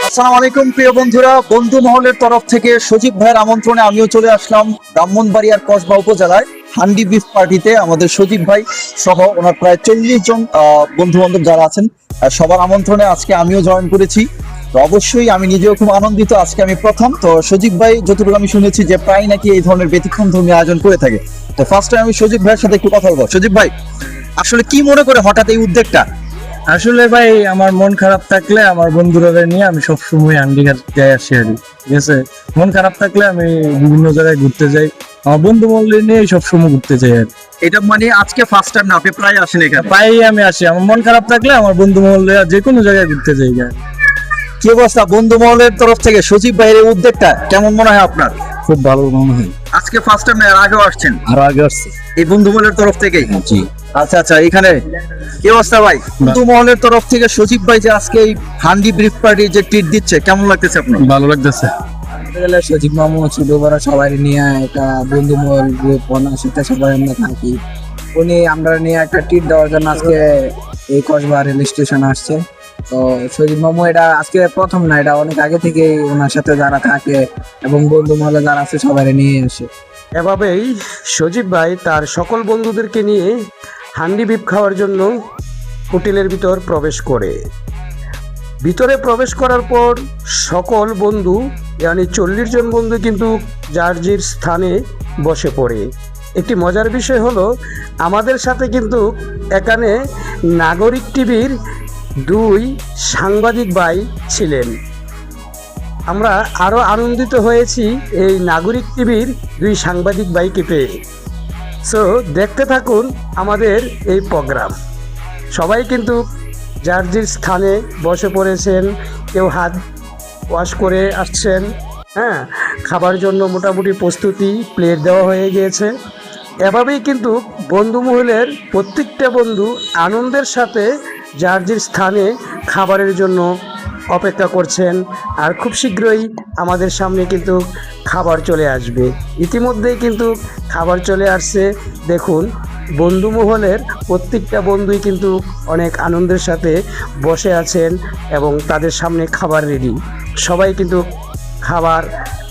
আসসালামু আলাইকুম প্রিয় বন্ধুরা, বন্ধু মহলের তরফ থেকে সজীব ভাইয়ের আমন্ত্রণে আমিও চলে আসলাম ব্রাহ্মণবাড়িয়ার কসবা উপজেলায় হান্ডি বিফ পার্টিতে। আমাদের সজীব ভাই সহ ওনার প্রায় 40 জন বন্ধু বান্ধব যারা আছেন, সবার আমন্ত্রণে আজকে আমিও জয়েন করেছি। তো অবশ্যই আমি নিজেও খুব আনন্দিত, আজকে আমি প্রথম। তো সজীব ভাই যতটুকু আমি শুনেছি যে প্রায় নাকি এই ধরনের ব্যতিক্রমধর্মী আয়োজন করে থাকে। তো ফার্স্ট টাইম আমি সজীব ভাইয়ের সাথে একটু কথা বলবো। সজীব ভাই, আসলে কি মনে করে হঠাৎ এই উদ্যোগটা? আসলে ভাই, আমার মন খারাপ থাকলে আমার বন্ধুরা নিয়ে আমি সবসময় আন্ডিঘাট যাই আসি আর কি। ঠিক আছে, মন খারাপ থাকলে আমি বিভিন্ন জায়গায় ঘুরতে যাই, আমার বন্ধু মহল নিয়ে সবসময় ঘুরতে যাই আর কি। এটা মানে আজকে ফার্স্ট টাইম না, আপনি প্রায় আসেন এখানে? প্রায় আমি আসি, আমার মন খারাপ থাকলে আমার বন্ধু মহল যে কোনো জায়গায় ঘুরতে যাই আর কি। কি অবস্থা বন্ধু মহলের তরফ থেকে সজীব ভাইয়ের এই উদ্যোগটা কেমন মনে হয় আপনার? খুব ভালো মনে হয়। আজকে ফার্স্ট টাইম না, এর আগেও আসছেন? আরো আগে আসছে। এই বন্ধু মহলের তরফ থেকেই? জি। আচ্ছা আচ্ছা, এখানে কি অবস্থা ভাই? বন্ধু মহলের তরফ থেকে সজীব ভাই যে আজকে এই হান্ডি ব্রিফ পার্টি যে ট্রিট দিচ্ছে, কেমন লাগতেছে আপনার? ভালো লাগতেছে। সজীব মামু ছোট বড় সবাই নিয়ে একটা বন্ধু মহল গ্রুপ অনাশিতে সবাই আমরা থাকি। উনি আমরা নিয়ে একটা ট্রিট দেওয়ার জন্য আজকে এই কসবা রেল স্টেশন আসছে। তো সজীব মামু এটা আজকে প্রথম না, এটা অনেক আগে থেকে ওনার সাথে যারা থাকে এবং বন্ধু মহলে যারা আছে সবাই নিয়ে আসে। এভাবেই সজীব ভাই তার সকল বন্ধুদেরকে নিয়ে হান্ডি বিপ খাওয়ার জন্য হোটেলের ভিতর প্রবেশ করে। ভিতরে প্রবেশ করার পর সকল বন্ধু, মানে 40 জন বন্ধু কিন্তু যার যার স্থানে বসে পড়ে। একটি মজার বিষয় হলো, আমাদের সাথে কিন্তু এখানে নাগরিক টিভির 2 সাংবাদিক ভাই ছিলেন। আমরা আরও আনন্দিত হয়েছি এই নাগরিক টিভির 2 সাংবাদিক ভাইকে পেয়ে। সো দেখতে থাকুন আমাদের এই প্রোগ্রাম। সবাই কিন্তু যার যার স্থানে বসে পড়েছেন, কেউ হাত ওয়াশ করে আসছেন। হ্যাঁ, খাবার জন্য মোটামুটি প্রস্তুতি, প্লেট দেওয়া হয়ে গিয়েছে। এভাবেই কিন্তু বন্ধু মহলের প্রত্যেকটা বন্ধু আনন্দের সাথে যার যার স্থানে খাবারের জন্য অপেক্ষা করছেন। আর খুব শীঘ্রই আমাদের সামনে কিন্তু খাবার চলে আসবে। ইতিমধ্যেই কিন্তু খাবার চলে আসছে। দেখুন, বন্ধু মহলের প্রত্যেকটা বন্ধুই কিন্তু অনেক আনন্দের সাথে বসে আছেন এবং তাদের সামনে খাবার রেডি। সবাই কিন্তু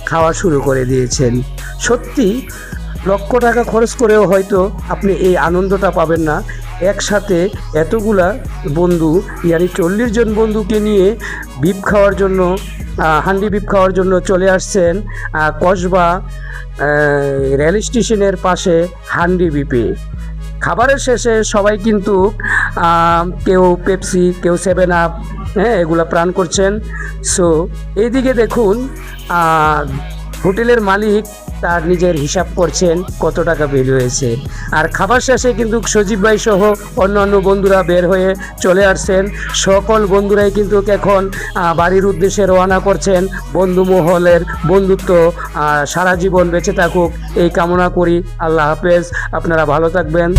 খাওয়া শুরু করে দিয়েছেন। সত্যি লক্ষ টাকা খরচ করেও হয়তো আপনি এই আনন্দটা পাবেন না। একসাথে এতগুলা বন্ধু, ইয়ানি 40 জন বন্ধুকে নিয়ে বিপ খাওয়ার জন্য, হান্ডি বিপ খাওয়ার জন্য চলে আসছেন কসবা রেল স্টেশনের পাশে হান্ডি বিপে। খাবারের শেষে সবাই কিন্তু কেউ পেপসি, কেউ 7 আপ, হ্যাঁ, এগুলা পান করছেন। সো এইদিকে দেখুন, হোটেলের মালিক তার নিজের হিসাব করছেন কত টাকা বের হয়েছে। আর খাবার শেষে কিন্তু সজীব ভাই সহ অন্যান্য বন্ধুরা বের হয়ে চলে আসছেন। সকল বন্ধুরাই কিন্তু এখন বাড়ির উদ্দেশ্যে রওনা করছেন। বন্ধু মহলের বন্ধুত্ব সারা জীবন বেঁচে থাকুক এই কামনা করি। আল্লাহ হাফেজ, আপনারা ভালো থাকবেন।